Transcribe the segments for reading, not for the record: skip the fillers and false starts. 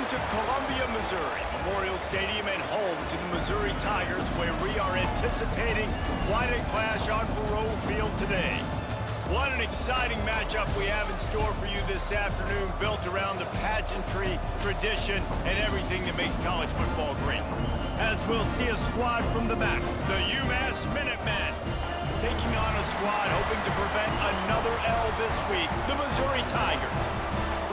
Welcome to Columbia, Missouri, Memorial Stadium and home to the Missouri Tigers, where we are anticipating quite a clash on Faroe Field today. What an exciting matchup we have in store for you this afternoon, built around the pageantry, tradition, and everything that makes college football great. As we'll see a squad from the back, the UMass Minutemen, taking on a squad hoping to prevent another L this week, the Missouri Tigers.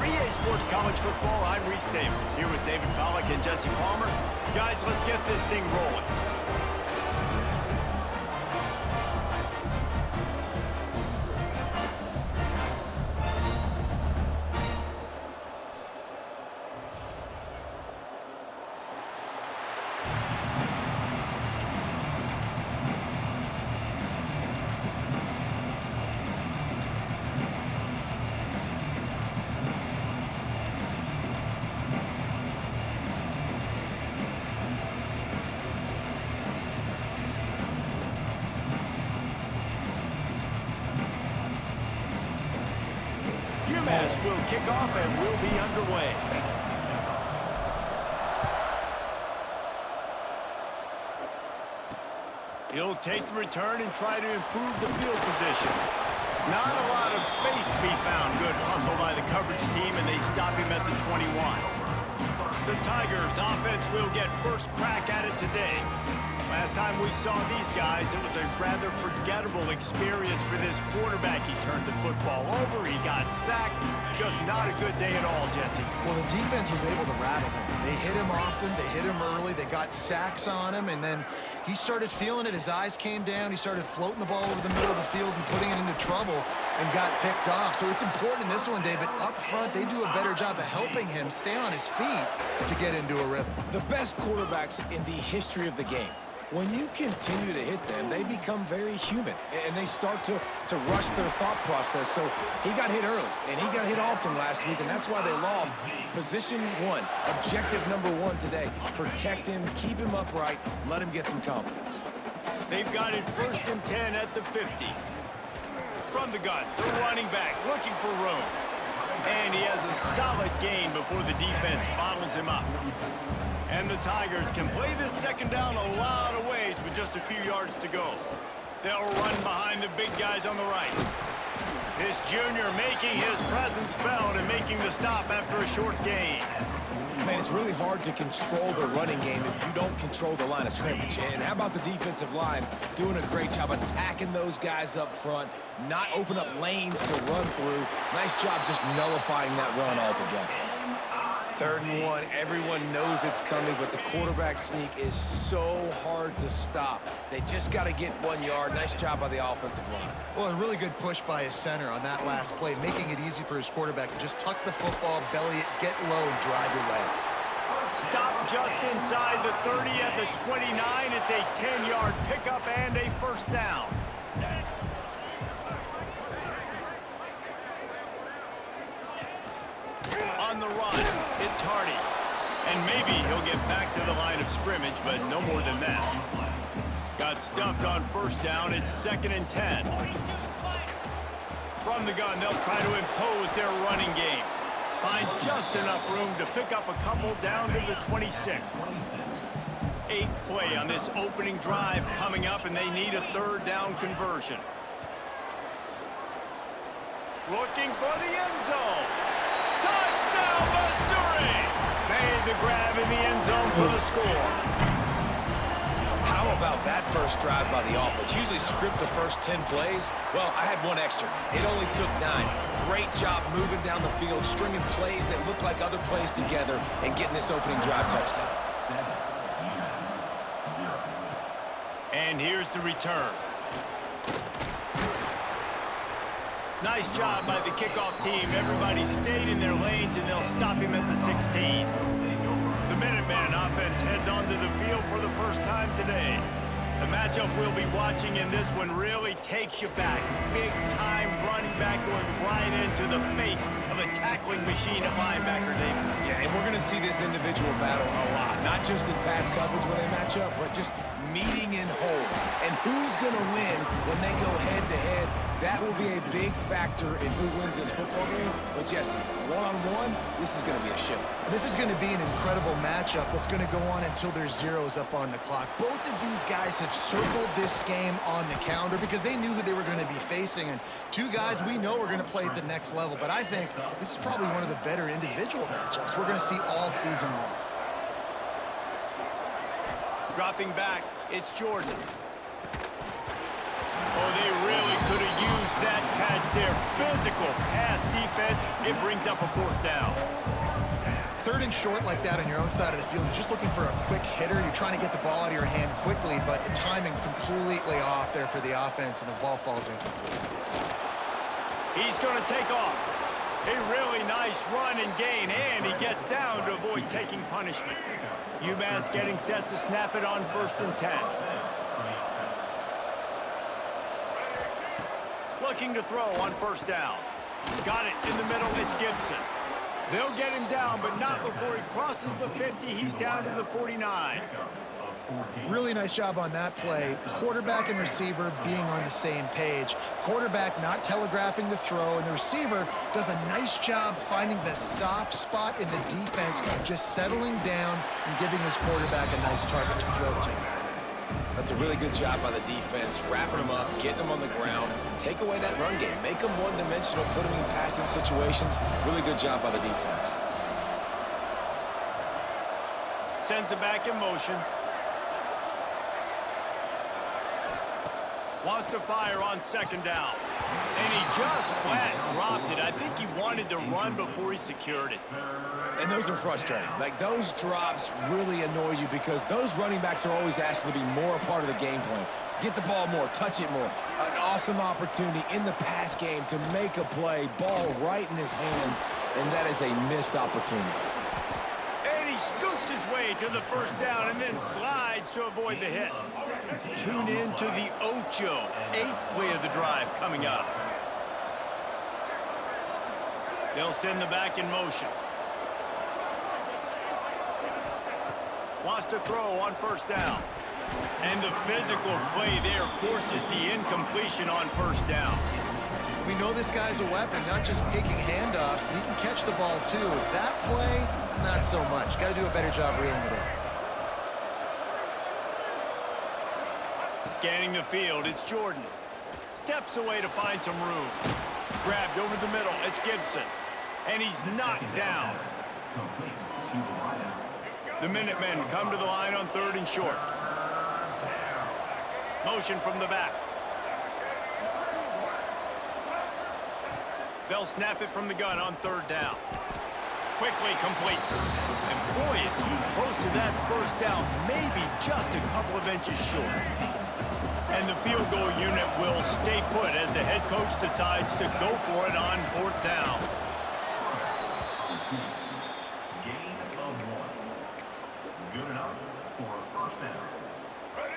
For EA Sports College Football, I'm Reese Davis, here with David Pollack and Jesse Palmer. Guys, let's get this thing rolling. UMass will kick off and we'll be underway. He'll take the return and try to improve the field position. Not a lot of space to be found. Good hustle by the coverage team, and they stop him at the 21. The Tigers offense will get first crack at it today. Last time we saw these guys, it was a rather forgettable experience for this quarterback. He turned the football over, he got sacked. Just not a good day at all, Jesse. Well, the defense was able to rattle him. They hit him often, they hit him early, they got sacks on him, and then he started feeling it. His eyes came down, he started floating the ball over the middle of the field and putting it into trouble and got picked off. So it's important in this one, David. Up front, they do a better job of helping him stay on his feet to get into a rhythm. The best quarterbacks in the history of the game, when you continue to hit them, they become very human, and they start to rush their thought process. So he got hit early, and he got hit often last week, and that's why they lost. Position one, objective number one today. Protect him, keep him upright, let him get some confidence. They've got it 1st and 10 at the 50. From the gun, the running back looking for room. And he has a solid gain before the defense bottles him up. And the Tigers can play this second down a lot of ways with just a few yards to go. They'll run behind the big guys on the right. This junior making his presence felt and making the stop after a short gain. Man, it's really hard to control the running game if you don't control the line of scrimmage. And how about the defensive line doing a great job attacking those guys up front, not open up lanes to run through. Nice job just nullifying that run altogether. 3rd and 1, everyone knows it's coming, but the quarterback sneak is so hard to stop. They just got to get 1 yard. Nice job by the offensive line. Well, a really good push by his center on that last play, making it easy for his quarterback to just tuck the football, belly it, get low, and drive your legs. Stop just inside the 30 at the 29. It's a 10-yard pickup and a first down. On the run, it's Hardy. And maybe he'll get back to the line of scrimmage, but no more than that. Got stuffed on first down. It's 2nd and 10. From the gun, they'll try to impose their running game. Finds just enough room to pick up a couple down to the 26. 8th play on this opening drive coming up, and they need a 3rd down conversion. Looking for the end zone. Touchdown, Missouri! Made the grab in the end zone for the score. How about that first drive by the offense? Usually script the first 10 plays. Well, I had one extra. It only took 9. Great job moving down the field, stringing plays that look like other plays together, and getting this opening drive touchdown. And here's the return. Nice job by the kickoff team. Everybody stayed in their lanes, and they'll stop him at the 16. The Minuteman offense heads onto the field for the first time today. The matchup we'll be watching in this one really takes you back. Big-time running back going right into the face of a tackling machine at linebacker, David. Yeah, and we're going to see this individual battle a lot. Not just in pass coverage when they match up, but just meeting in holes. And who's going to win when they go head-to-head? That will be a big factor in who wins this football game. But Jesse, one-on-one, this is going to be a show. This is going to be an incredible matchup that's going to go on until there's zeros up on the clock. Both of these guys have circled this game on the calendar because they knew who they were going to be facing. And two guys we know are going to play at the next level. But I think this is probably one of the better individual matchups we're going to see all season long. Dropping back, it's Jordan. Oh, they really could have used that catch there. Physical pass defense. It brings up a 4th down. 3rd and short like that on your own side of the field. You're just looking for a quick hitter. You're trying to get the ball out of your hand quickly, but the timing completely off there for the offense, and the ball falls in. He's going to take off. A really nice run and gain, and he gets down to avoid taking punishment. UMass getting set to snap it on 1st and 10. Looking to throw on 1st down. Got it in the middle, it's Gibson. They'll get him down, but not before he crosses the 50. He's down to the 49. Really nice job on that play. Quarterback and receiver being on the same page. Quarterback not telegraphing the throw, and the receiver does a nice job finding the soft spot in the defense, just settling down and giving his quarterback a nice target to throw to. That's a really good job by the defense, wrapping them up, getting them on the ground, take away that run game, make them one-dimensional, put them in passing situations. Really good job by the defense. Sends it back in motion. Wants to fire on 2nd down. And he just flat dropped it. I think he wanted to run before he secured it. And those are frustrating. Like, those drops really annoy you because those running backs are always asking to be more a part of the game plan. Get the ball more, touch it more. An awesome opportunity in the pass game to make a play, ball right in his hands, and that is a missed opportunity. And he scoots his way to the 1st down and then slides to avoid the hit. Tune in to the Ocho, 8th play of the drive coming up. They'll send the back in motion. Wants to throw on 1st down. And the physical play there forces the incompletion on 1st down. We know this guy's a weapon, not just taking handoffs, but he can catch the ball too. That play, not so much. Got to do a better job reeling it in. Scanning the field, it's Jordan. Steps away to find some room. Grabbed over the middle, it's Gibson. And he's knocked down. The Minutemen come to the line on 3rd and short. Motion from the back. They'll snap it from the gun on 3rd down. Quickly complete. And boy, is he close to that 1st down, maybe just a couple of inches short. And the field goal unit will stay put as the head coach decides to go for it on 4th down.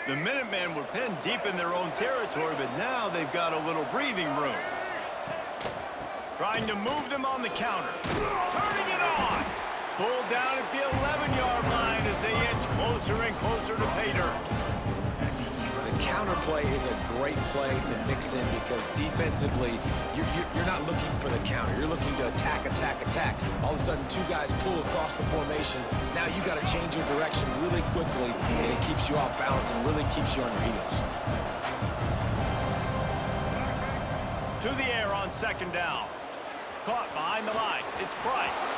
The Minutemen were pinned deep in their own territory, but now they've got a little breathing room. Trying to move them on the counter. Turning it on. Pulled down at the 11-yard line as they inch closer and closer to pay dirt. The counter play is a great play to mix in because defensively, you're not looking for the counter. You're looking to attack, attack, attack. All of a sudden, two guys pull across the formation. Now you got to change your direction really quickly, and it keeps you off balance and really keeps you on your heels. To the air on 2nd down. Caught behind the line. It's Price.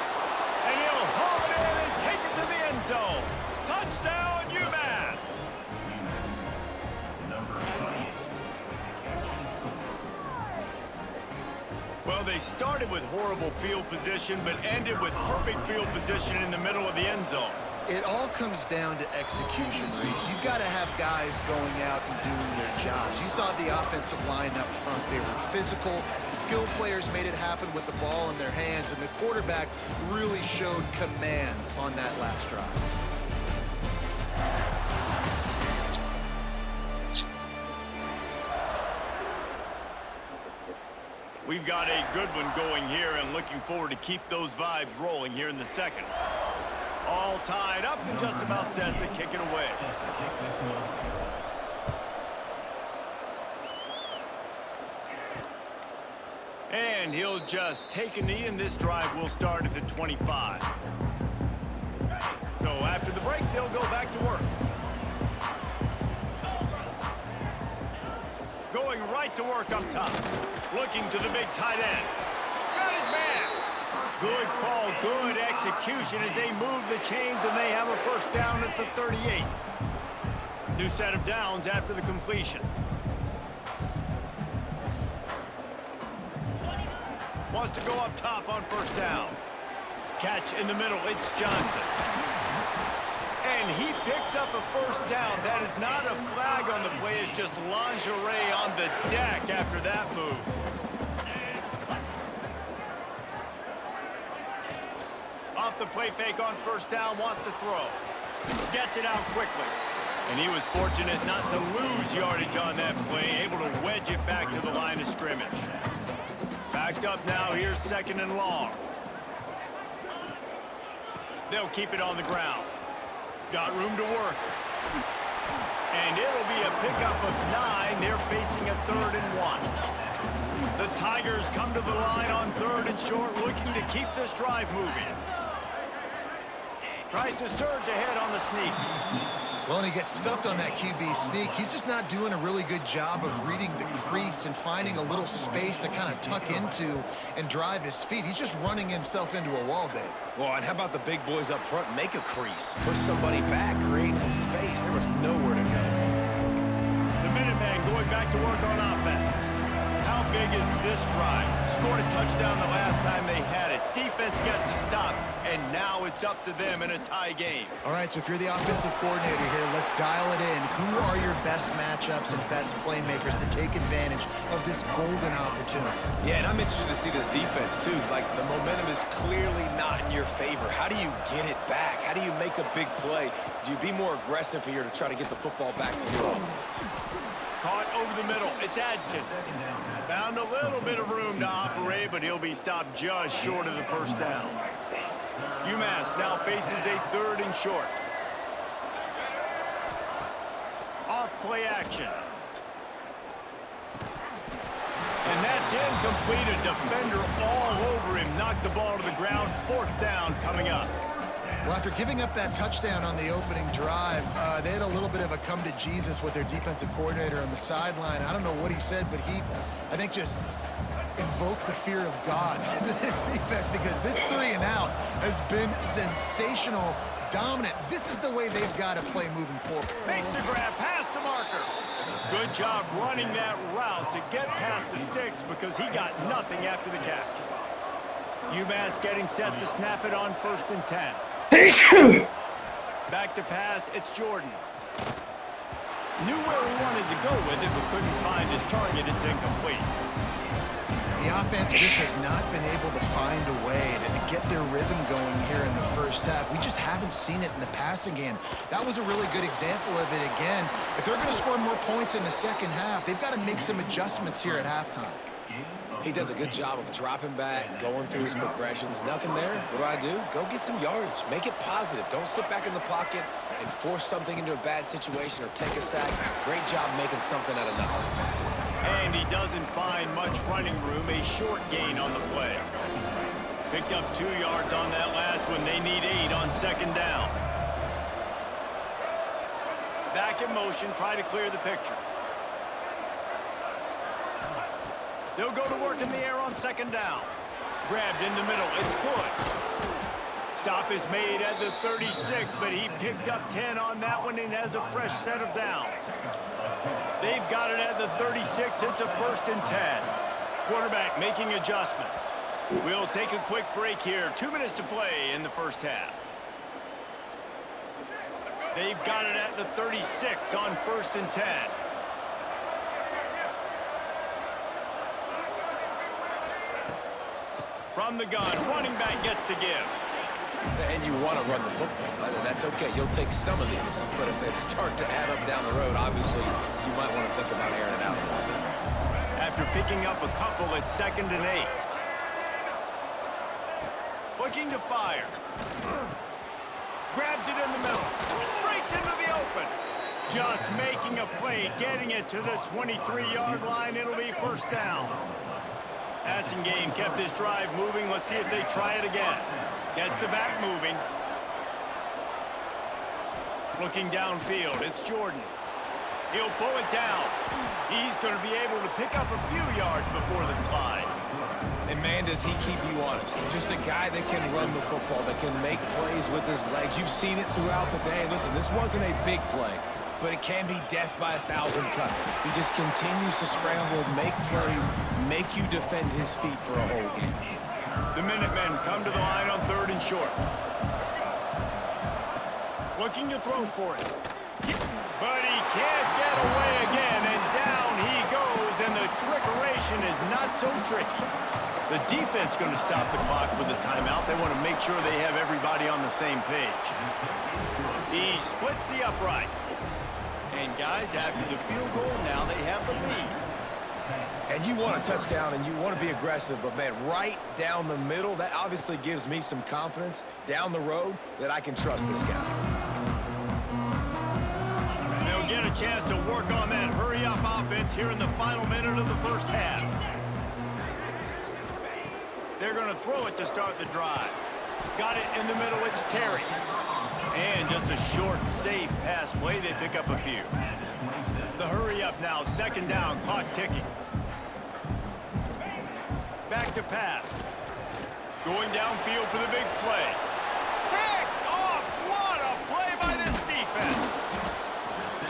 And he'll haul it in and take it to the end zone. Touchdown, UMass! Well, they started with horrible field position, but ended with perfect field position in the middle of the end zone. It all comes down to execution, Reese. You've got to have guys going out and doing their jobs. You saw the offensive line up front. They were physical. Skilled players made it happen with the ball in their hands, and the quarterback really showed command on that last drive. We've got a good one going here and looking forward to keep those vibes rolling here in the second. All tied up and just about set to kick it away. And he'll just take a knee, and this drive will start at the 25. So after the break, they'll go back to work. Going right to work up top. Looking to the big tight end. Got his man. Good call, good execution as they move the chains, and they have a first down at the 38. New set of downs after the completion. Wants to go up top on first down. Catch in the middle, it's Johnson. And he picks up a first down. That is not a flag on the play, it's just lingerie on the deck after that move. Off the play fake on first down, wants to throw. Gets it out quickly. And he was fortunate not to lose yardage on that play, able to wedge it back to the line of scrimmage. Backed up now, here's second and long. They'll keep it on the ground. Got room to work. And it'll be a pickup of 9. They're facing a 3rd and 1. The Tigers come to the line on 3rd and short, looking to keep this drive moving. Tries to surge ahead on the sneak. Well, and he gets stuffed on that QB sneak. He's just not doing a really good job of reading the crease and finding a little space to kind of tuck into and drive his feet. He's just running himself into a wall, Dave. Well, and how about the big boys up front? Make a crease. Push somebody back. Create some space. There was nowhere to go. The Minutemen going back to work on offense. How big is this drive? Scored a touchdown the last time they had it. Defense gets a stop, and now it's up to them in a tie game. All right, so if you're the offensive coordinator here, let's dial it in. Who are your best matchups and best playmakers to take advantage of this golden opportunity? Yeah, and I'm interested to see this defense, too. Like, the momentum is clearly not in your favor. How do you get it back? How do you make a big play? Do you be more aggressive here to try to get the football back to your offense? Caught over the middle. It's Adkins. Found a little bit of room to operate, but he'll be stopped just short of the first down. UMass now faces a 3rd and short. Off play action. And that's incomplete. A defender all over him. Knocked the ball to the ground. 4th down coming up. Well, after giving up that touchdown on the opening drive, they had a little bit of a come to Jesus with their defensive coordinator on the sideline. I don't know what he said, but he, I think, just invoked the fear of God into this defense, because this 3 and out has been sensational, dominant. This is the way they've got to play moving forward. Makes a grab past the marker. Good job running that route to get past the sticks, because he got nothing after the catch. UMass getting set to snap it on 1st and 10. Back to pass, it's Jordan. Knew where he wanted to go with it, but couldn't find his target. It's incomplete. The offense just has not been able to find a way to get their rhythm going here in the first half. We just haven't seen it in the passing game. That was a really good example of it again. If they're going to score more points in the second half, they've got to make some adjustments here at halftime. He does a good job of dropping back, going through his progressions. Nothing there. What do? Go get some yardage. Make it positive. Don't sit back in the pocket and force something into a bad situation or take a sack. Great job making something out of nothing. And he doesn't find much running room. A short gain on the play. Picked up 2 yards on that last one. They need 8 on 2nd down. Back in motion. Try to clear the picture. They'll go to work in the air on 2nd down. Grabbed in the middle. It's good. Stop is made at the 36, but he picked up 10 on that one and has a fresh set of downs. They've got it at the 36. It's a 1st and 10. Quarterback making adjustments. We'll take a quick break here. 2 minutes to play in the first half. They've got it at the 36 on 1st and 10. From the gun, running back gets to give. And you want to run the football. That's okay. You'll take some of these. But if they start to add up down the road, obviously, you might want to think about airing it out a little bit. After picking up a couple at 2nd and 8. Looking to fire. Grabs it in the middle. Breaks into the open. Just making a play, getting it to the 23-yard line. It'll be 1st down. Passing game kept this drive moving. Let's see if they try it again. Gets the back moving. Looking downfield, it's Jordan. He'll pull it down. He's going to be able to pick up a few yards before the slide. And man, does he keep you honest. Just a guy that can run the football, that can make plays with his legs. You've seen it throughout the day. Listen, this wasn't a big play, but it can be death by 1,000 cuts. He just continues to scramble, make plays, make you defend his feet for a whole game. The Minutemen come to the line on 3rd and short. Looking to throw for it. But he can't get away again, and down he goes, and the trickeration is not so tricky. The defense going to stop the clock with a timeout. They want to make sure they have everybody on the same page. He splits the uprights. And guys, after the field goal, now they have the lead. And you want a touchdown and you want to be aggressive, but man, right down the middle, that obviously gives me some confidence down the road that I can trust this guy. They'll get a chance to work on that hurry-up offense here in the final minute of the first half. They're going to throw it to start the drive. Got it in the middle, it's Terry. And just a short, safe pass play, they pick up a few. The hurry-up now, 2nd down, clock ticking. Back to pass. Going downfield for the big play. Picked off! What a play by this defense!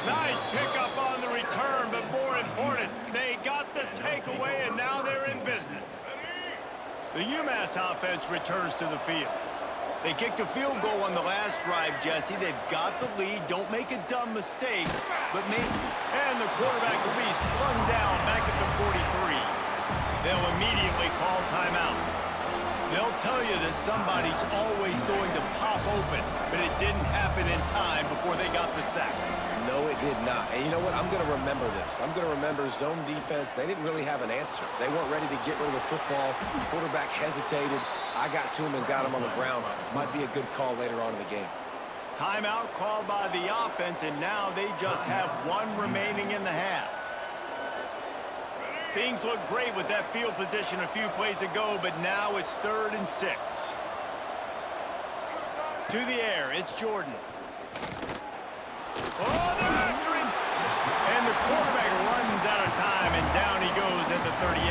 Nice pickup on the return, but more important, they got the takeaway, and now they're in business. The UMass offense returns to the field. They kicked a field goal on the last drive, Jesse. They've got the lead. Don't make a dumb mistake, but maybe. And the quarterback will be slung down back at the 43. They'll immediately call timeout. They'll tell you that somebody's always going to pop open, but it didn't happen in time before they got the sack. No, it did not. And you know what? I'm going to remember this. I'm going to remember zone defense. They didn't really have an answer. They weren't ready to get rid of the football. Quarterback hesitated. I got to him and got him on the ground. Might be a good call later on in the game. Timeout called by the offense, and now they just have one remaining in the half. Things look great with that field position a few plays ago, but now it's 3rd and 6. To the air, it's Jordan. Oh, they're after him! And the quarterback runs out of time, and down he goes at the 38.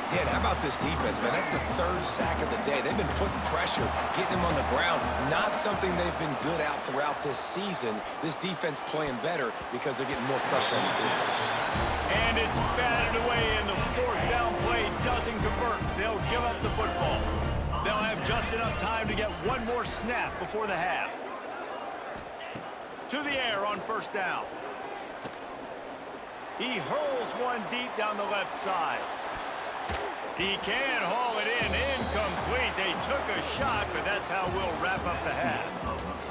Yeah, and how about this defense, man? That's the 3rd sack of the day. They've been putting pressure, getting him on the ground. Not something they've been good at throughout this season. This defense playing better because they're getting more pressure on the quarterback. And it's batted away, and the 4th down play doesn't convert. They'll give up the football. They'll have just enough time to get one more snap before the half. To the air on 1st down. He hurls one deep down the left side. He can haul it in. Incomplete. They took a shot, but that's how we'll wrap up the half.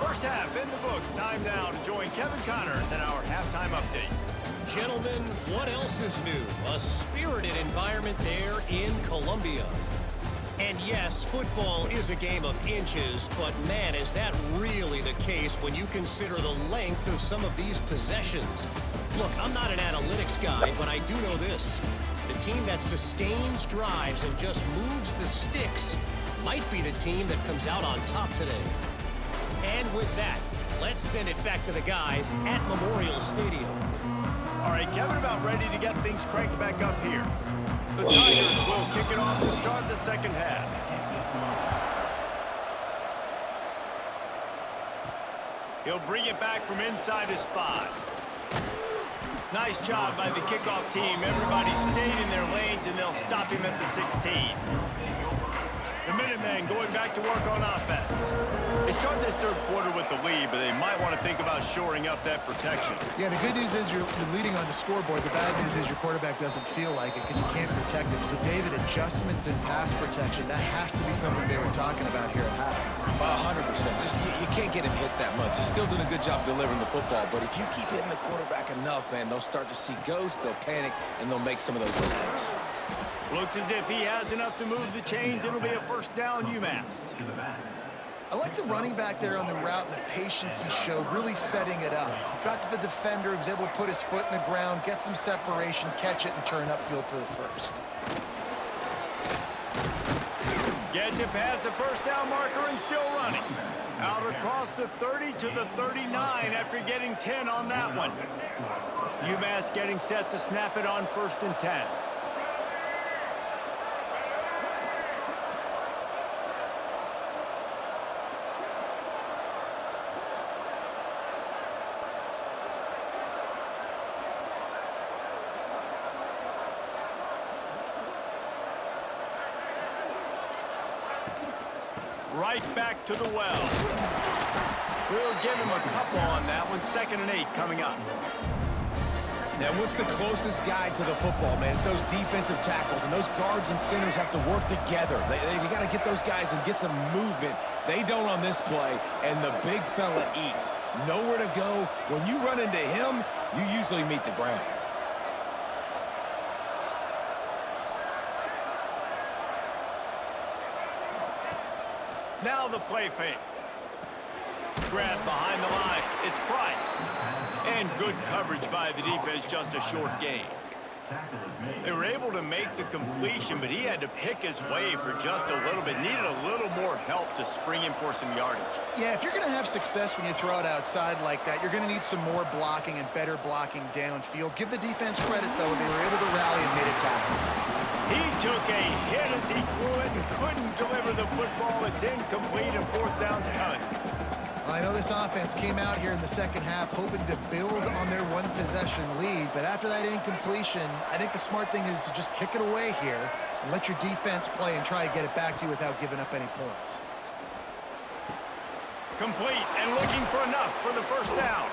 First half in the books. Time now to join Kevin Connors in our halftime update. Gentlemen, what else is new? A spirited environment there in Columbia. And yes, football is a game of inches, but man, is that really the case when you consider the length of some of these possessions. Look, I'm not an analytics guy, but I do know this. The team that sustains drives and just moves the sticks might be the team that comes out on top today. And with that, let's send it back to the guys at Memorial Stadium. All right, Kevin, about ready to get things cranked back up here. The Tigers will kick it off to start the second half. He'll bring it back from inside his 5. Nice job by the kickoff team. Everybody stayed in their lanes, and they'll stop him at the 16. The Minutemen going back to work on offense. They start this 3rd quarter with the lead, but they might want to think about shoring up that protection. Yeah, the good news is you're leading on the scoreboard. The bad news is your quarterback doesn't feel like it because you can't protect him. So, David, adjustments in pass protection, that has to be something they were talking about here at halftime. 100%. Just you can't get him hit that much. He's still doing a good job delivering the football, but if you keep hitting the quarterback enough, man, they'll start to see ghosts, they'll panic, and they'll make some of those mistakes. Looks as if he has enough to move the chains. It'll be a 1st down, UMass. I like the running back there on the route and the patience he showed, really setting it up. Got to the defender, was able to put his foot in the ground, get some separation, catch it, and turn upfield for the 1st. Gets it past the first down marker and still running. Out across the 30 to the 39 after getting 10 on that one. UMass getting set to snap it on 1st and 10. Right back to the well. We'll give him a couple on that one. 2nd and 8 coming up. Now, what's the closest guy to the football, man? It's those defensive tackles, and those guards and centers have to work together. They got to get those guys and get some movement. They don't on this play, and the big fella eats. Nowhere to go. When you run into him, you usually meet the ground. Now the play fake. Grab behind the line. It's Price. And good coverage by the defense, just a short gain. They were able to make the completion, but he had to pick his way for just a little bit. Needed a little more help to spring him for some yardage. Yeah, if you're going to have success when you throw it outside like that, you're going to need some more blocking and better blocking downfield. Give the defense credit, though. They were able to rally and made a tackle. He took a hit as he threw it and couldn't deliver the football. It's incomplete and 4th down's coming. I know this offense came out here in the second half hoping to build on their one-possession lead, but after that incompletion, I think the smart thing is to just kick it away here and let your defense play and try to get it back to you without giving up any points. Complete and looking for enough for the 1st down.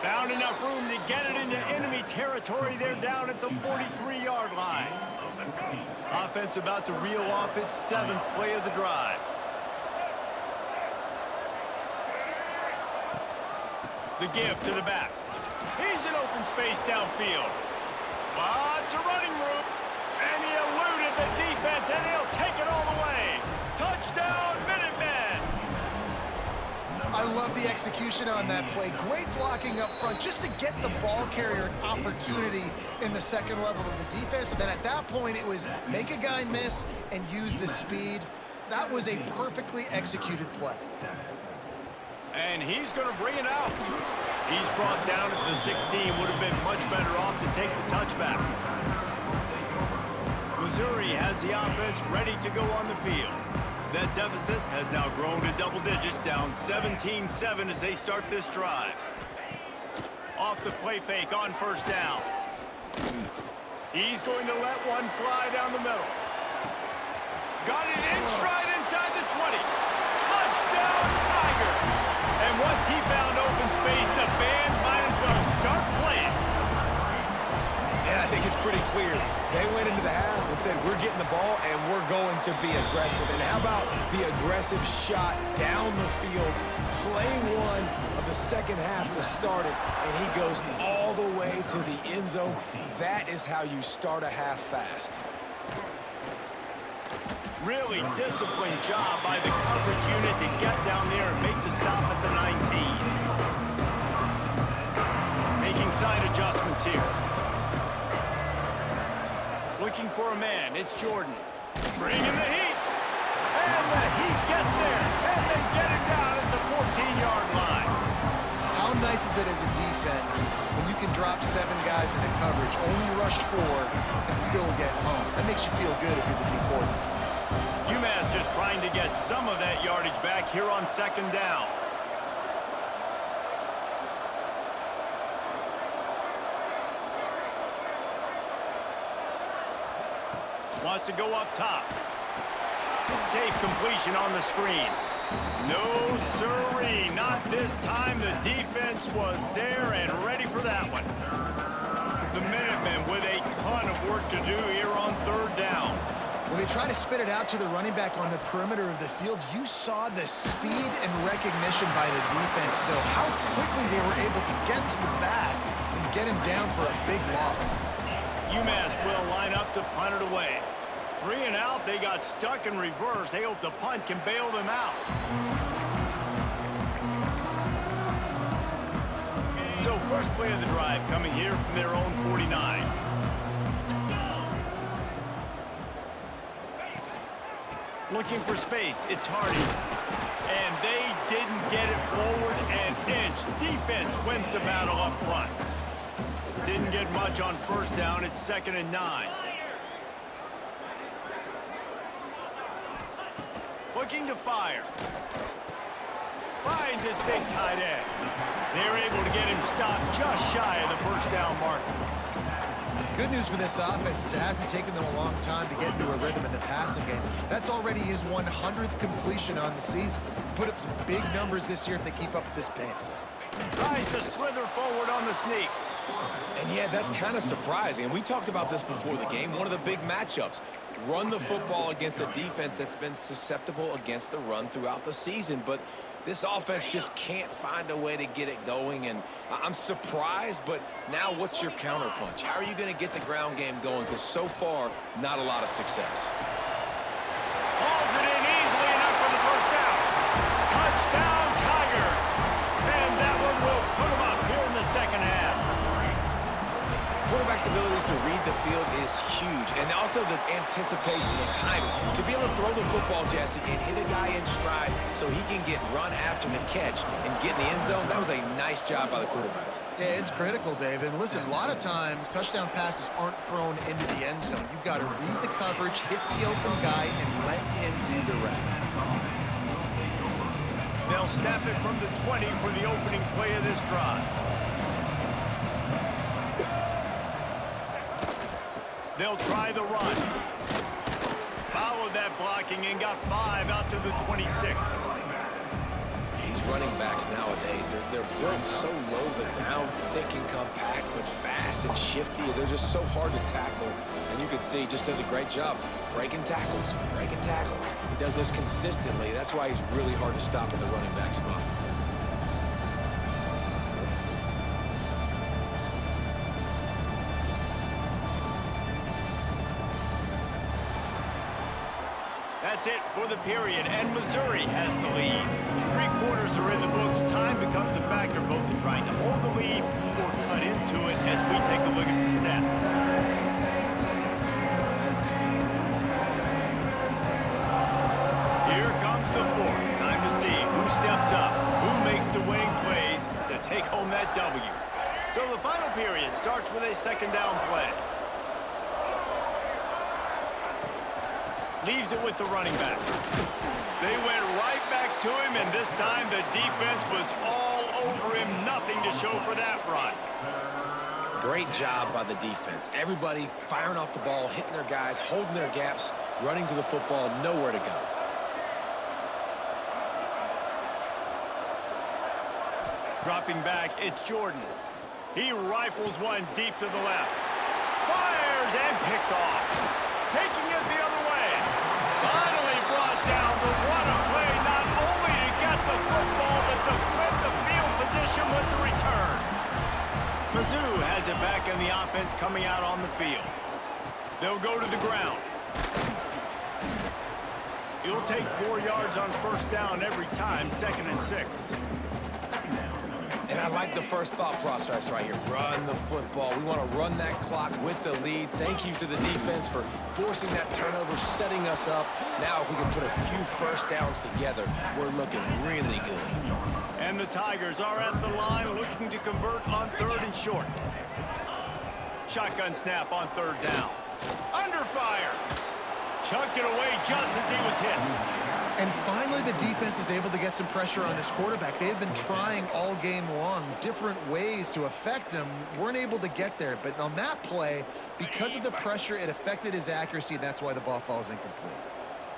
Found enough room to get it into enemy territory. They're down at the 43-yard line. Offense about to reel off its 7th play of the drive. The give to the back. He's in open space downfield. Lots of running room. And he eluded the defense, and he'll take it all the way. Touchdown, Minutemen! I love the execution on that play. Great blocking up front just to get the ball carrier an opportunity in the second level of the defense. And then at that point, it was make a guy miss and use the speed. That was a perfectly executed play. And he's going to bring it out. He's brought down at the 16. Would have been much better off to take the touchback. Missouri has the offense ready to go on the field. That deficit has now grown to double digits, down 17-7 as they start this drive. Off the play fake on 1st down. He's going to let one fly down the middle. Got it in stride inside the 20. Touchdown, Tigers! And once he found open space, the band might as well start playing. And I think it's pretty clear. They went into the half and said, we're getting the ball and we're going to be aggressive. And how about the aggressive shot down the field? Play 1 of the second half to start it, and he goes all the way to the end zone. That is how you start a half fast. Really disciplined job by the coverage unit to get down there and make the stop at the 19. Making side adjustments here. Looking for a man. It's Jordan. Bringing the heat. And the heat gets there. And they get it down at the 14-yard line. How nice is it as a defense when you can drop 7 guys into coverage, only rush 4, and still get home? That makes you feel good if you're the D coordinator. UMass just trying to get some of that yardage back here on 2nd down. Wants to go up top. Safe completion on the screen. No siree, not this time. The defense was there and ready for that one. The Minutemen with a ton of work to do here on 3rd down. When they try to spit it out to the running back on the perimeter of the field, you saw the speed and recognition by the defense, though, how quickly they were able to get to the back and get him down for a big loss. UMass will line up to punt it away. 3 and out, they got stuck in reverse. They hope the punt can bail them out. So first play of the drive coming here from their own 49. Looking for space, it's Hardy. And they didn't get it forward an inch. Defense wins the battle up front. Didn't get much on first down. It's 2nd and 9. Looking to fire. Finds his big tight end. They're able to get him stopped just shy of the first down marker. Good news for this offense is it hasn't taken them a long time to get into a rhythm in the passing game. That's already his 100th completion on the season. Put up some big numbers this year if they keep up at this pace. Tries to slither forward on the sneak. And yeah, that's kind of surprising. And we talked about this before the game. One of the big matchups. Run the football against a defense that's been susceptible against the run throughout the season. But this offense just can't find a way to get it going. And I'm surprised, but now what's your counterpunch? How are you going to get the ground game going? Because so far, not a lot of success. Hauls it in easily enough for the first down. Touchdown, Tigers. And that one will put them up here in the second half. Quarterback's abilities to read the field is huge, and also the anticipation, the timing. To be able to throw the football, Jesse, and hit a guy in stride so he can get run after the catch and get in the end zone, that was a nice job by the quarterback. Yeah, it's critical, David. And listen, a lot of times, touchdown passes aren't thrown into the end zone. You've got to read the coverage, hit the open guy, and let him do the rest. They'll snap it from the 20 for the opening play of this drive. They'll try the run. Followed that blocking and got 5 out to the 26. These running backs nowadays, they're built so low the ground, thick and compact, but fast and shifty. They're just so hard to tackle. And you can see he just does a great job breaking tackles, breaking tackles. He does this consistently. That's why he's really hard to stop at the running back spot. That's it for the period, and Missouri has the lead. 3 quarters are in the books. Time becomes a factor both in trying to hold the lead or cut into it as we take a look at the stats. Here comes the 4th. Time to see who steps up, who makes the winning plays to take home that W. So the final period starts with a 2nd down play. Leaves it with the running back. They went right back to him, and this time the defense was all over him. Nothing to show for that run. Great job by the defense. Everybody firing off the ball, hitting their guys, holding their gaps, running to the football, nowhere to go. Dropping back, it's Jordan. He rifles one deep to the left. Fires and picked off. Taking it the other way. Finally brought down, but what a play, not only to get the football, but to flip the field position with the return. Mizzou has it back in the offense coming out on the field. They'll go to the ground. You'll take 4 yards on first down every time, 2nd and 6. And I like the first thought process right here. Run the football. We want to run that clock with the lead. Thank you to the defense for forcing that turnover, setting us up. Now if we can put a few first downs together, we're looking really good. And the Tigers are at the line looking to convert on 3rd and short. Shotgun snap on 3rd down. Under fire. Chucked it away just as he was hit. And finally, the defense is able to get some pressure on this quarterback. They had been trying all game long, different ways to affect him. Weren't able to get there. But on that play, because of the pressure, it affected his accuracy, and that's why the ball falls incomplete.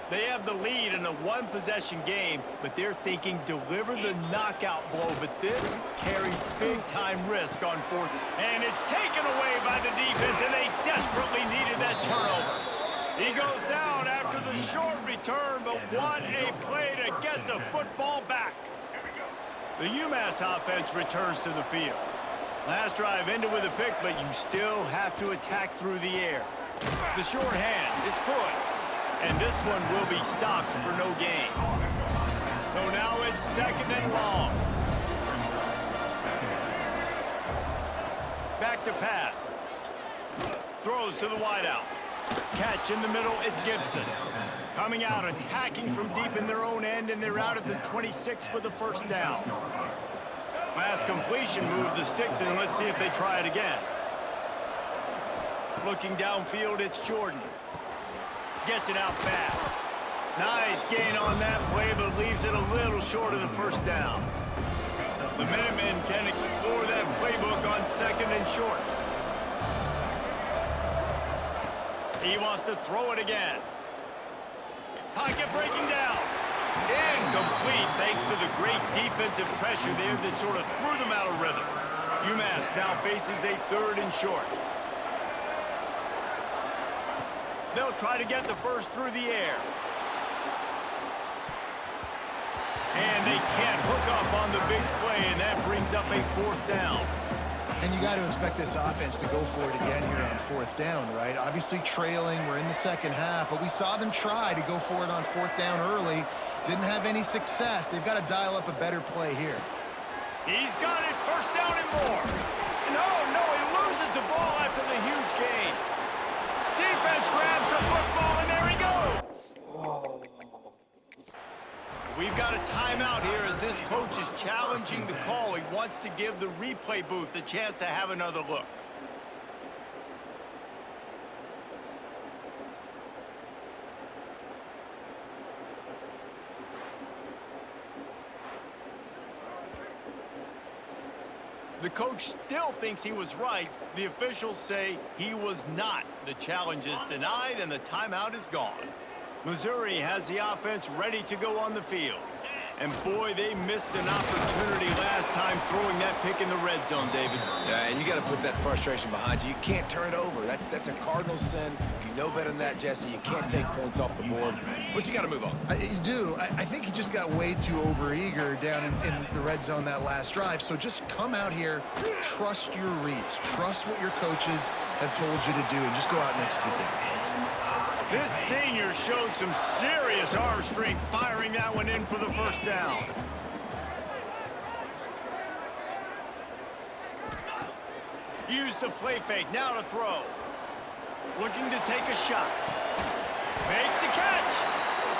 They have the lead in a 1-possession game, but they're thinking deliver the knockout blow. But this carries big-time risk on 4th. And it's taken away by the defense, and they desperately needed that turnover. He goes down after the short return, but what a play to get the football back. The UMass offense returns to the field. Last drive ended with a pick, but you still have to attack through the air. The short hands, it's good. And this one will be stopped for no gain. So now it's 2nd and long. Back to pass. Throws to the wideout. Catch in the middle, it's Gibson. Coming out, attacking from deep in their own end, and they're out at the 26 with the first down. Last completion moved the sticks, and let's see if they try it again. Looking downfield, it's Jordan. Gets it out fast. Nice gain on that play, but leaves it a little short of the first down. The Minutemen can explore that playbook on second and short. He wants to throw it again. Pocket breaking down. Incomplete thanks to the great defensive pressure there that sort of threw them out of rhythm. UMass now faces a third and short. They'll try to get the first through the air. And they can't hook up on the big play, and that brings up a fourth down. And you got to expect this offense to go for it again here on fourth down, right? Obviously trailing, we're in the second half, but we saw them try to go for it on fourth down early. Didn't have any success. They've got to dial up a better play here. He's got it, first down and more. No, he loses the ball after the huge gain. Defense grabs the football, and there he goes. We've got a timeout here as this coach is challenging the call. He wants to give the replay booth the chance to have another look. The coach still thinks he was right. The officials say he was not. The challenge is denied, and the timeout is gone. Missouri has the offense ready to go on the field. And boy, they missed an opportunity last time throwing that pick in the red zone, David. Yeah, and you got to put that frustration behind you. You can't turn it over. That's a cardinal sin. You know better than that, Jesse. You can't take points off the board, but you got to move on. You do. I think he just got way too overeager down in the red zone that last drive. So just come out here, trust your reads, trust what your coaches have told you to do, and just go out and execute that. This senior showed some serious arm strength firing that one in for the first down. Use the play fake, now to throw. Looking to take a shot. Makes the catch.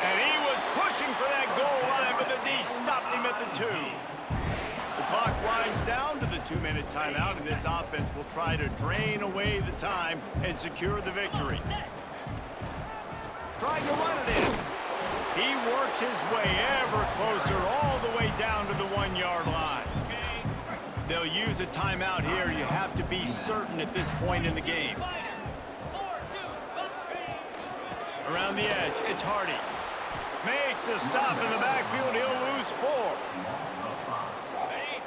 And he was pushing for that goal line, but the D stopped him at the 2. The clock winds down to the 2-minute timeout, and this offense will try to drain away the time and secure the victory. Trying to run it in. He works his way ever closer all the way down to the 1-yard line. They'll use a timeout here. You have to be certain at this point in the game. Around the edge, it's Hardy. Makes a stop in the backfield. He'll lose 4.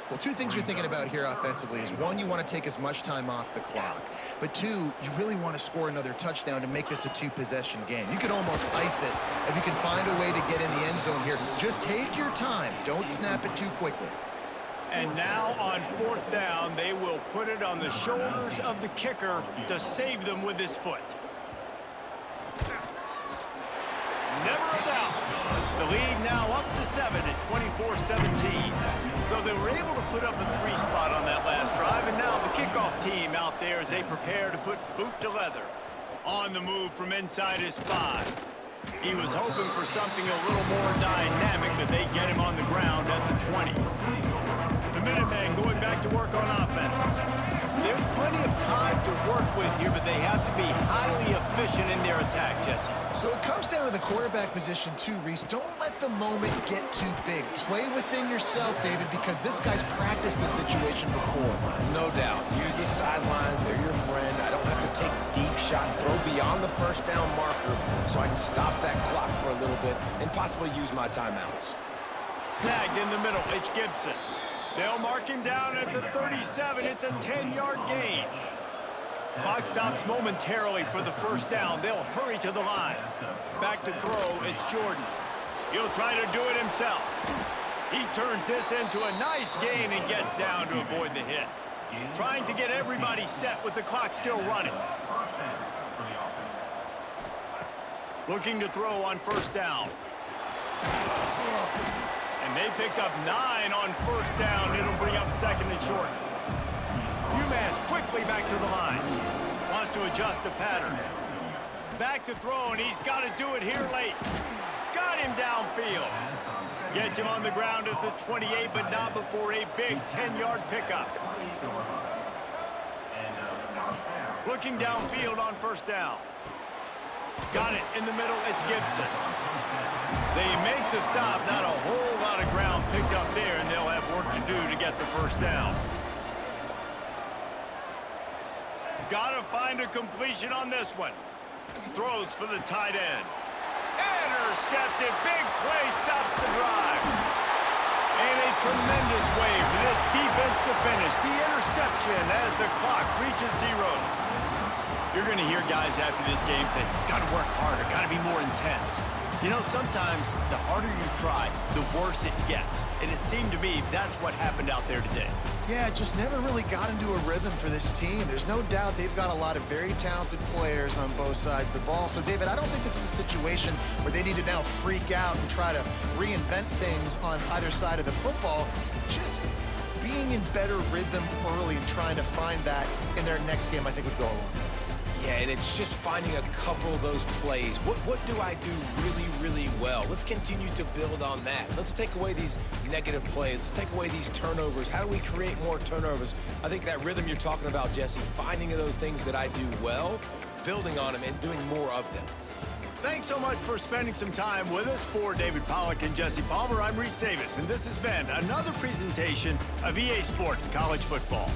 Well, two things you're thinking about here offensively is, one, you want to take as much time off the clock. But two, you really want to score another touchdown to make this a 2-possession game. You could almost ice it if you can find a way to get in the end zone here. Just take your time. Don't snap it too quickly. And now on fourth down, they will put it on the shoulders of the kicker to save them with his foot. Never a doubt. The lead now up to 7 at 24-17. So they were able to put up a 3 spot on that last drive, and now the kickoff team out there as they prepare to put boot to leather. On the move from inside his 5. He was hoping for something a little more dynamic, but they get him on the ground at the 20. The Minutemen going back to work on offense. There's plenty of time to work with here, but they have to be highly efficient in their attack, Jesse. So it comes down to the quarterback position too, Reese. Don't let the moment get too big. Play within yourself, David, because this guy's practiced this situation before. No doubt. Use the sidelines. They're your friend. I don't have to take deep shots. Throw beyond the first down marker so I can stop that clock for a little bit and possibly use my timeouts. Snagged in the middle. It's Gibson. They'll mark him down at the 37. It's a 10-yard gain. Clock stops momentarily for the first down. They'll hurry to the line. Back to throw, it's Jordan. He'll try to do it himself. He turns this into a nice gain and gets down to avoid the hit. Trying to get everybody set with the clock still running. Looking to throw on first down. And they picked up 9 on first down. It'll bring up second and short. UMass quickly back to the line. Wants to adjust the pattern. back to throw, and he's got to do it here late. Got him downfield. Gets him on the ground at the 28, but not before a big 10-yard pickup. Looking downfield on first down. Got it in the middle. It's Gibson. They make the stop. Not a whole lot of ground picked up there, and they'll have work to do to get the first down. Got to find a completion on this one. Throws for the tight end. Intercepted. Big play stops the drive. And a tremendous way for this defense to finish. The interception as the clock reaches 0. You're going to hear guys after this game say, got to work harder, got to be more intense. You know, sometimes the harder you try, the worse it gets. And it seemed to me that's what happened out there today. Yeah, it just never really got into a rhythm for this team. There's no doubt they've got a lot of very talented players on both sides of the ball. So, David, I don't think this is a situation where they need to now freak out and try to reinvent things on either side of the football. Just being in better rhythm early and trying to find that in their next game, I think would go a long way. Yeah, and it's just finding a couple of those plays. What do I do really, really well? Let's continue to build on that. Let's take away these negative plays. Let's take away these turnovers. How do we create more turnovers? I think that rhythm you're talking about, Jesse, finding those things that I do well, building on them, and doing more of them. Thanks so much for spending some time with us. For David Pollack and Jesse Palmer, I'm Reese Davis, and this has been another presentation of EA Sports College Football.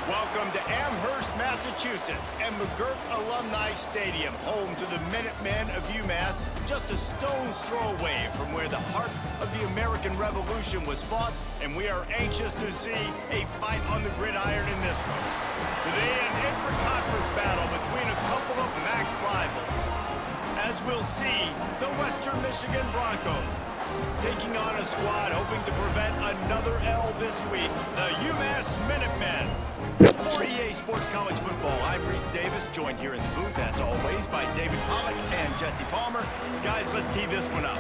Welcome to Amherst, Massachusetts, and McGurk Alumni Stadium, home to the Minutemen of UMass, just a stone's throw away from where the heart of the American Revolution was fought, and we are anxious to see a fight on the gridiron in this one. Today, an intra-conference battle between a couple of MAC rivals. As we'll see, the Western Michigan Broncos taking on a squad hoping to prevent another L this week, the UMass Minutemen. For EA Sports College Football, I'm Reese Davis, joined here in the booth, as always, by David Pollack and Jesse Palmer. Guys, let's tee this one up.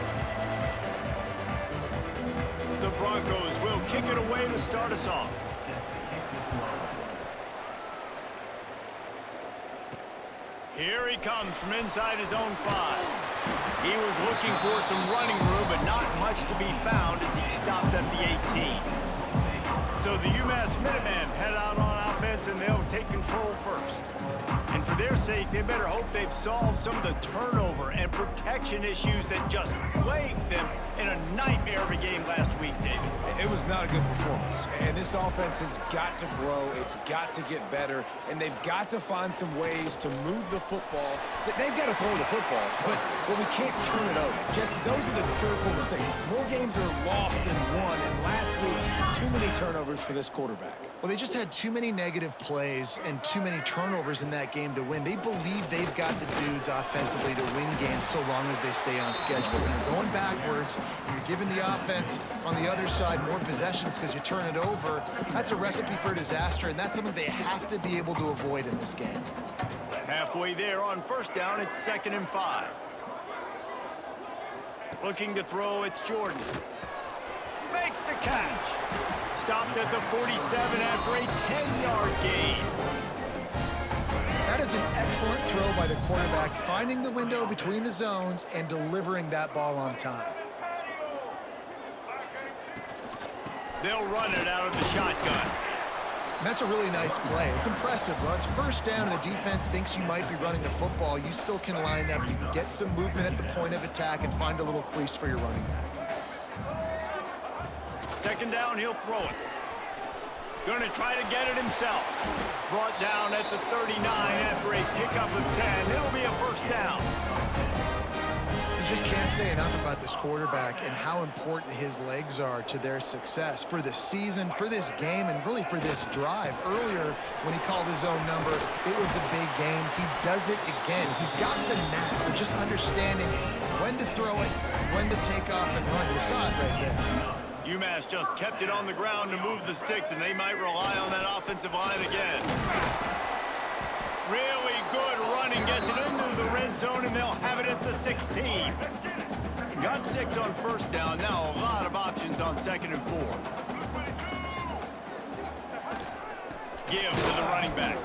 The Broncos will kick it away to start us off. Here he comes from inside his own 5. He was looking for some running room, but not much to be found as he stopped at the 18. So the UMass Minutemen head out on offense, and they'll take control first. And for their sake, they better hope they've solved some of the turnover and protection issues that just plagued them in a nightmare of a game last week, David. It was not a good performance, and this offense has got to grow. It's got to get better, and they've got to find some ways to move the football. They've got to throw the football, but we can't turn it over. Jesse, those are the critical mistakes. More games are lost than won, and last week, too many turnovers for this quarterback. Well, they just had too many negative plays and too many turnovers in that game to win. They believe they've got the dudes offensively to win games so long as they stay on schedule. When you're going backwards, and you're giving the offense on the other side more possessions because you turn it over, that's a recipe for disaster, and that's something they have to be able to avoid in this game. Halfway there on first down, it's 2nd and 5. Looking to throw, it's Jordan. Makes the catch. Stopped at the 47 after a 10-yard gain. That is an excellent throw by the quarterback, finding the window between the zones and delivering that ball on time. They'll run it out of the shotgun. And that's a really nice play. It's impressive. When it's first down and the defense thinks you might be running the football, you still can line up. You can get some movement at the point of attack and find a little crease for your running back. 2nd down, he'll throw it. Gonna try to get it himself. Brought down at the 39 after a pickup of 10. It'll be a first down. You just can't say enough about this quarterback and how important his legs are to their success for the season, for this game, and really for this drive. Earlier, when he called his own number, it was a big game. He does it again. He's got the knack for just understanding when to throw it, when to take off and run. You saw it right there. UMass just kept it on the ground to move the sticks, and they might rely on that offensive line again. Really good running, gets it into the red zone, and they'll have it at the 16. Got 6 on first down. Now a lot of options on 2nd and 4. Give to the running back.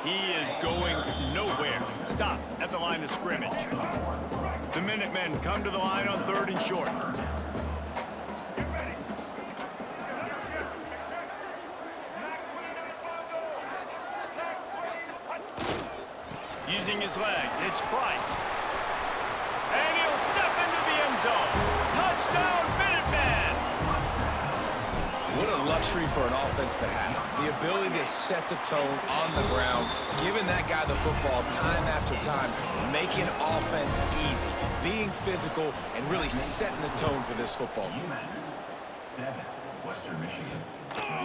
He is going nowhere. Stop at the line of scrimmage. The Minutemen come to the line on 3rd and short. Using his legs, it's Price. And he'll step into the end zone. Touchdown, Minutemen! What a luxury for an offense to have. The ability to set the tone on the ground, giving that guy the football time after time, making offense easy, being physical, and really setting the tone for this football game.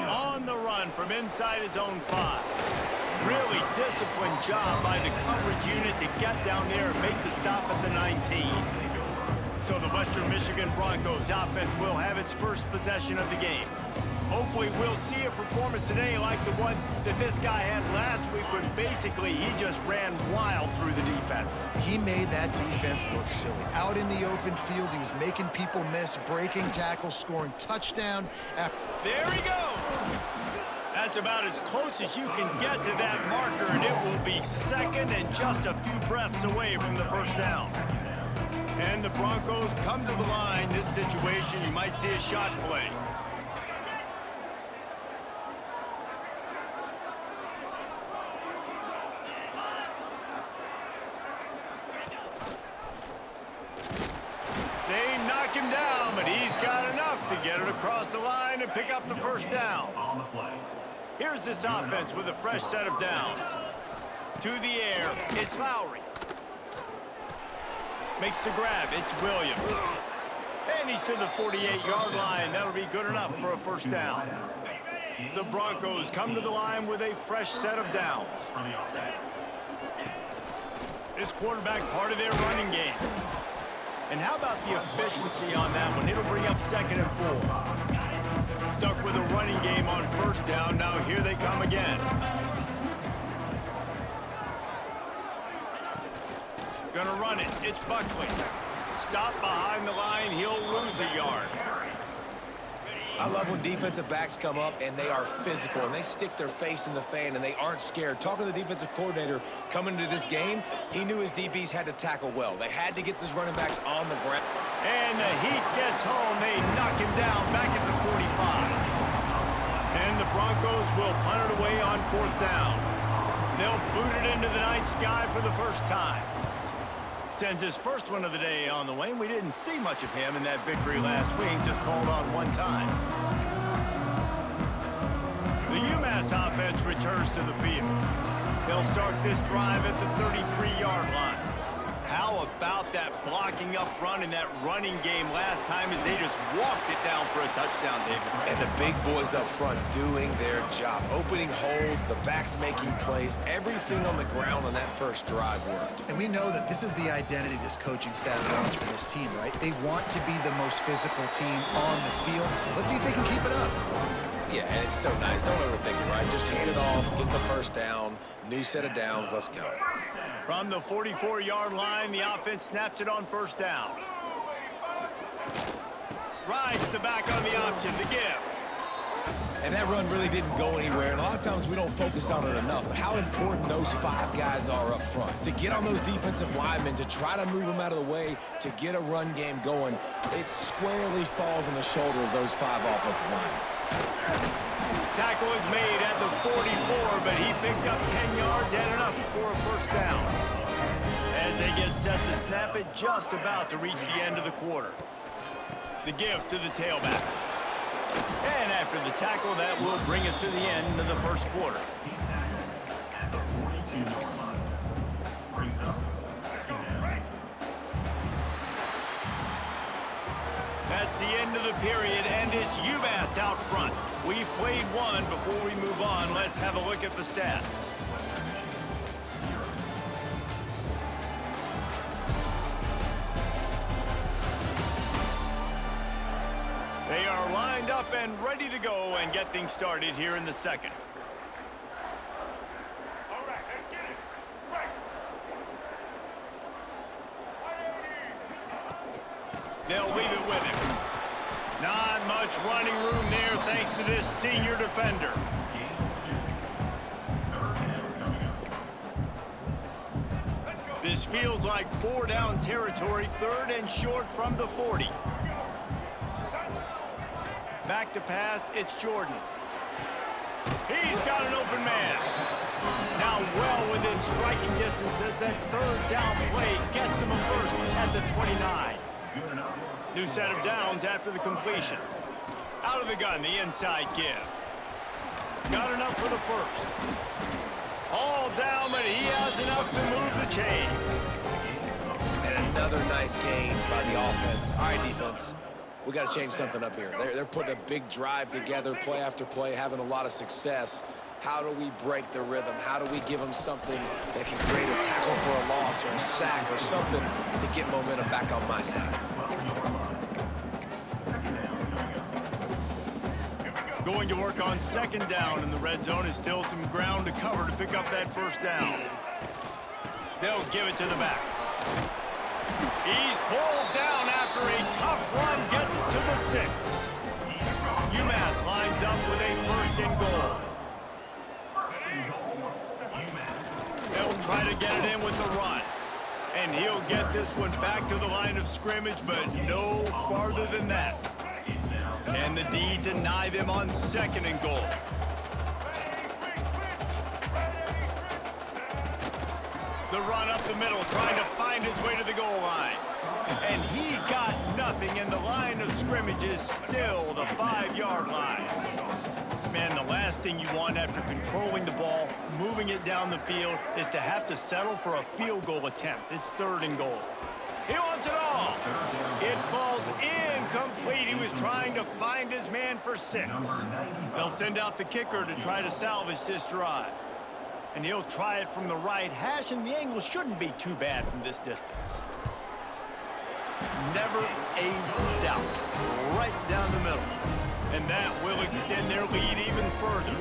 On the run from inside his own 5. Really disciplined job by the coverage unit to get down there and make the stop at the 19. So the Western Michigan Broncos offense will have its first possession of the game. Hopefully we'll see a performance today like the one that this guy had last week when basically he just ran wild through the defense. He made that defense look silly. Out in the open field, he was making people miss, breaking tackles, scoring touchdown. There he goes! That's about as close as you can get to that marker, and it will be 2nd and just a few breaths away from the first down. And the Broncos come to the line. This situation, you might see a shot play. They knock him down, but he's got enough to get it across the line and pick up the first down. Here's this offense with a fresh set of downs. To the air, it's Lowry. Makes the grab, it's Williams. And he's to the 48-yard line. That'll be good enough for a first down. The Broncos come to the line with a fresh set of downs. This quarterback part of their running game. And how about the efficiency on that one? It'll bring up 2nd and 4. Stuck with a running game on first down. Now here they come again. Gonna run it. It's Buckley. Stop behind the line. He'll lose a yard. I love when defensive backs come up and they are physical and they stick their face in the fan and they aren't scared. Talking to the defensive coordinator coming into this game, he knew his DBs had to tackle well. They had to get these running backs on the ground. And the heat gets home. They knock him down back at the 45. And the Broncos will punt it away on 4th down. They'll boot it into the night sky for the first time. Sends his first one of the day on the way. We didn't see much of him in that victory last week, just called on one time. The UMass offense returns to the field. They'll start this drive at the 33-yard line. How about that blocking up front and that running game last time as they just walked it down for a touchdown, David? And the big boys up front doing their job. Opening holes, the backs making plays. Everything on the ground on that first drive worked. And we know that this is the identity this coaching staff wants for this team, right? They want to be the most physical team on the field. Let's see if they can keep it up. Yeah, and it's so nice. Don't overthink it, right? Just hand it off, get the first down, new set of downs, let's go. From the 44-yard line, the offense snaps it on first down. Rides the back on the option to give. And that run really didn't go anywhere, and a lot of times we don't focus on it enough, but how important those 5 guys are up front. To get on those defensive linemen, to try to move them out of the way, to get a run game going, it squarely falls on the shoulder of those 5 offensive linemen. Tackle is made at the 44, but he picked up 10 yards and enough for a first down. As they get set to snap it, just about to reach the end of the quarter. The give to the tailback. And after the tackle, that will bring us to the end of the first quarter. That's the end of the period, and it's UMass out front. We've played one. Before we move on, let's have a look at the stats. They are lined up and ready to go and get things started here in the second. All right, let's get it. Right. They'll leave it with him. Not much running room there thanks to this senior defender. This feels like 4-down territory, 3rd and short from the 40. Back to pass, it's Jordan. He's got an open man. Now well within striking distance as that 3rd down play gets him a first at the 29. New set of downs after the completion. Out of the gun, the inside give. Got enough for the first. All down, but he has enough to move the chains. And another nice gain by the offense. All right, defense. We got to change something up here. They're putting a big drive together, play after play, having a lot of success. How do we break the rhythm? How do we give them something that can create a tackle for a loss or a sack or something to get momentum back on my side? Going to work on 2nd down in the red zone is still some ground to cover to pick up that first down. They'll give it to the back. He's pulled down after a tough run, gets it to the 6. UMass lines up with a 1st and goal. They'll try to get it in with the run. And he'll get this one back to the line of scrimmage, but no farther than that. And the D deny them on 2nd and goal. The run up the middle, trying to find his way to the goal line. And he got nothing, and the line of scrimmage is still the 5-yard line. Man, the last thing you want after controlling the ball, moving it down the field, is to have to settle for a field goal attempt. It's 3rd and goal. He wants it all. It falls incomplete. He was trying to find his man for 6. They'll send out the kicker to try to salvage this drive. And he'll try it from the right hash, and the angle shouldn't be too bad from this distance. Never a doubt. Right down the middle. And that will extend their lead even further.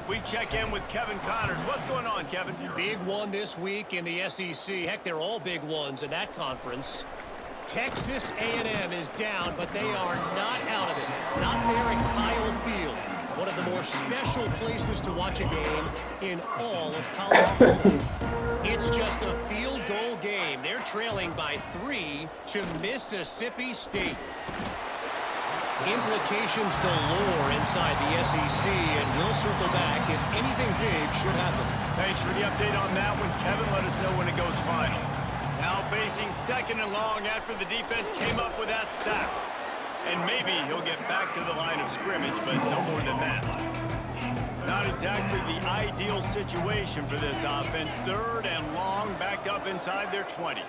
We check in with Kevin Connors. What's going on, Kevin? Big one this week in the SEC. Heck, they're all big ones in that conference. Texas A&M is down, but they are not out of it. Not there at Kyle Field. One of the more special places to watch a game in all of college football. It's just a field goal game. They're trailing by 3 to Mississippi State. Implications galore inside the SEC, and we'll circle back if anything big should happen. Thanks for the update on that one, Kevin. Let us know when it goes final. Now facing 2nd and long after the defense came up with that sack. And maybe he'll get back to the line of scrimmage, but no more than that. Not exactly the ideal situation for this offense. 3rd and long, back up inside their 20.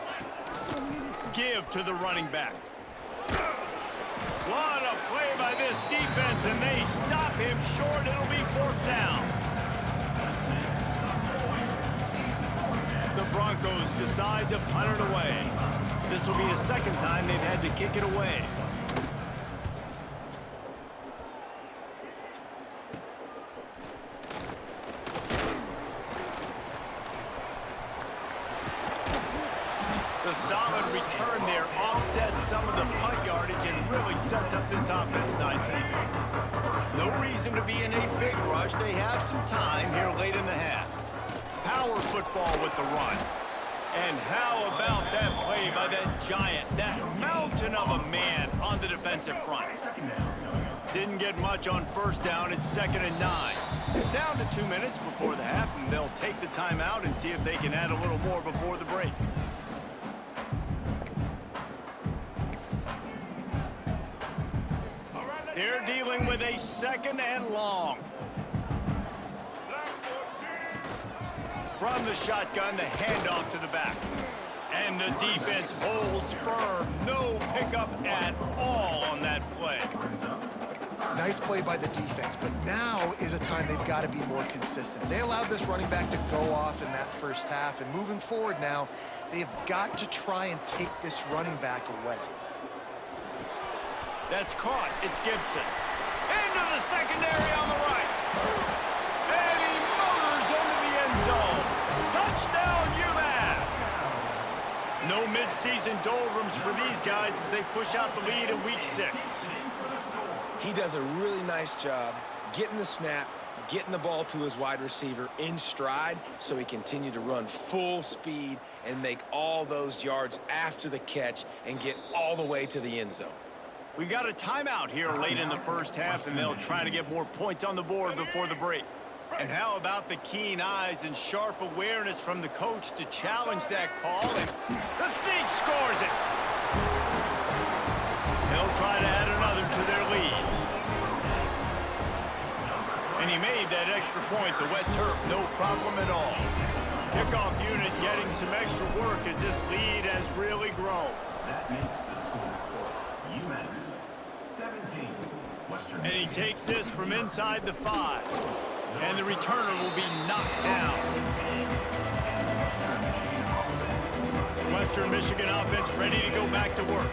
Give to the running back. What a play by this defense, and they stop him short. It'll be 4th down. The Broncos decide to punt it away. This will be the 2nd time they've had to kick it away. The solid return there offsets some of the punt yardage and really sets up this offense nicely. No reason to be in a big rush. They have some time here late in the half. Power football with the run. And how about that play by that giant, that mountain of a man on the defensive front? Didn't get much on 1st down. It's 2nd and 9. Down to 2 minutes before the half, and they'll take the timeout and see if they can add a little more before the break. They're dealing with a 2nd and long. From the shotgun, the handoff to the back. And the defense holds firm. No pickup at all on that play. Nice play by the defense, but now is a time they've got to be more consistent. They allowed this running back to go off in that 1st half, and moving forward now, they've got to try and take this running back away. That's caught. It's Gibson. Into the secondary on the right. And he motors into the end zone. Touchdown, UMass. No midseason doldrums for these guys as they push out the lead in week 6. He does a really nice job getting the snap, getting the ball to his wide receiver in stride so he continue to run full speed and make all those yards after the catch and get all the way to the end zone. We got a timeout here late in the 1st half, and they'll try to get more points on the board before the break. And how about the keen eyes and sharp awareness from the coach to challenge that call, and the Sneak scores it. They'll try to add another to their lead. And he made that extra point, the wet turf, no problem at all. Kickoff unit getting some extra work as this lead has really grown. That makes the score UMass 17, Western. And he takes this from inside the 5. And the returner will be knocked down. Western Michigan offense ready to go back to work.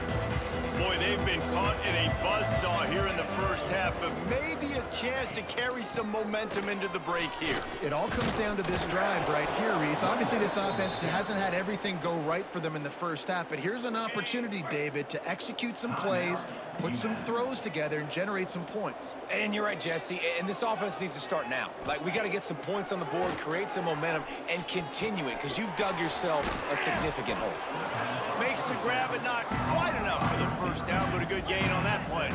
Boy, they've been caught in a buzzsaw here in the 1st half, but maybe a chance to carry some momentum into the break here. It all comes down to this drive right here, Reese. Obviously, this offense hasn't had everything go right for them in the 1st half, but here's an opportunity, David, to execute some plays, put some throws together, and generate some points. And you're right, Jesse, and this offense needs to start now. Like, we got to get some points on the board, create some momentum, and continue it, because you've dug yourself a significant hole. Makes the grab, but not quite enough for the 1st down, but a good gain on that play.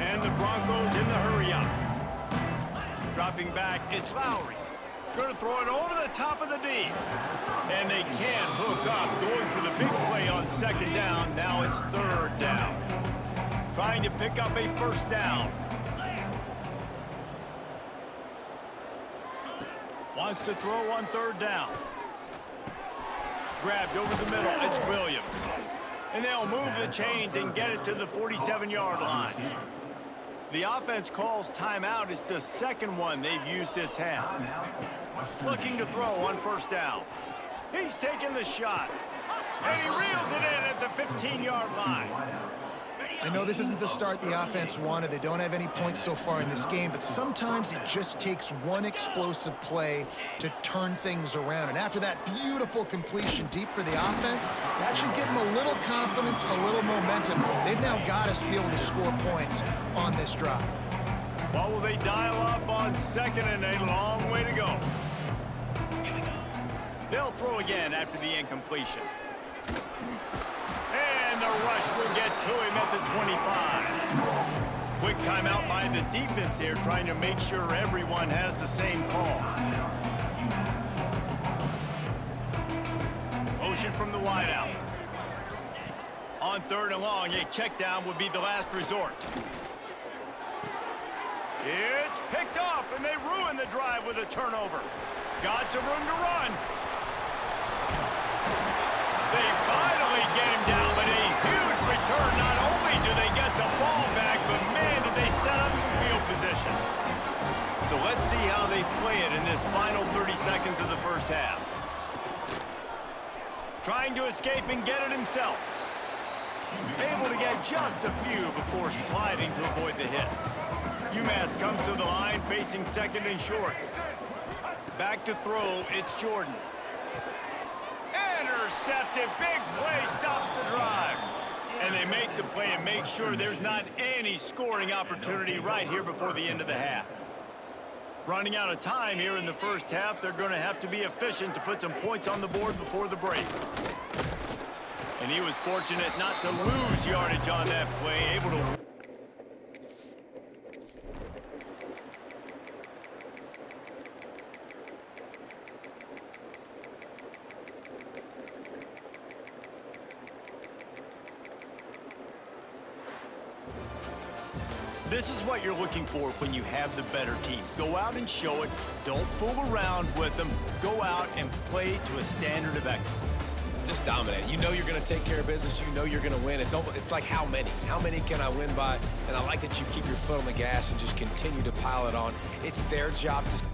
And the Broncos in the hurry up. Dropping back, it's Lowry. Going to throw it over the top of the D. And they can hook up, going for the big play on second down. Now it's third down. Trying to pick up a first down. Wants to throw on third down. Grabbed over the middle. It's Williams. And they'll move the chains and get it to the 47-yard line. The offense calls timeout. It's the second one they've used this half. Looking to throw on first down. He's taking the shot. And he reels it in at the 15-yard line. I know this isn't the start the offense wanted. They don't have any points so far in this game, but sometimes it just takes one explosive play to turn things around. And after that beautiful completion deep for the offense, that should give them a little confidence, a little momentum. They've now got us to be able to score points on this drive. Well, will they dial up on second and a long way to go? They'll throw again after the incompletion. And the rush will get to him at the 25. Quick timeout by the defense here, trying to make sure everyone has the same call. Motion from the wideout. On third and long, a check down would be the last resort. It's picked off, and they ruin the drive with a turnover. Got some room to run. They finally get him down, but a huge return. Not only do they get the ball back, but man, did they set up some field position. So let's see how they play it in this final 30 seconds of the first half. Trying to escape and get it himself. Able to get just a few before sliding to avoid the hits. UMass comes to the line facing second and short. Back to throw, it's Jordan. Intercepted, big play, stops the drive. And they make the play and make sure there's not any scoring opportunity right here before the end of the half. Running out of time here in the first half, they're going to have to be efficient to put some points on the board before the break. And he was fortunate not to lose yardage on that play, able to... This is what you're looking for when you have the better team. Go out and show it. Don't fool around with them. Go out and play to a standard of excellence. Just dominate. You know you're going to take care of business. You know you're going to win. It's like how many? How many can I win by? And I like that you keep your foot on the gas and just continue to pile it on. It's their job to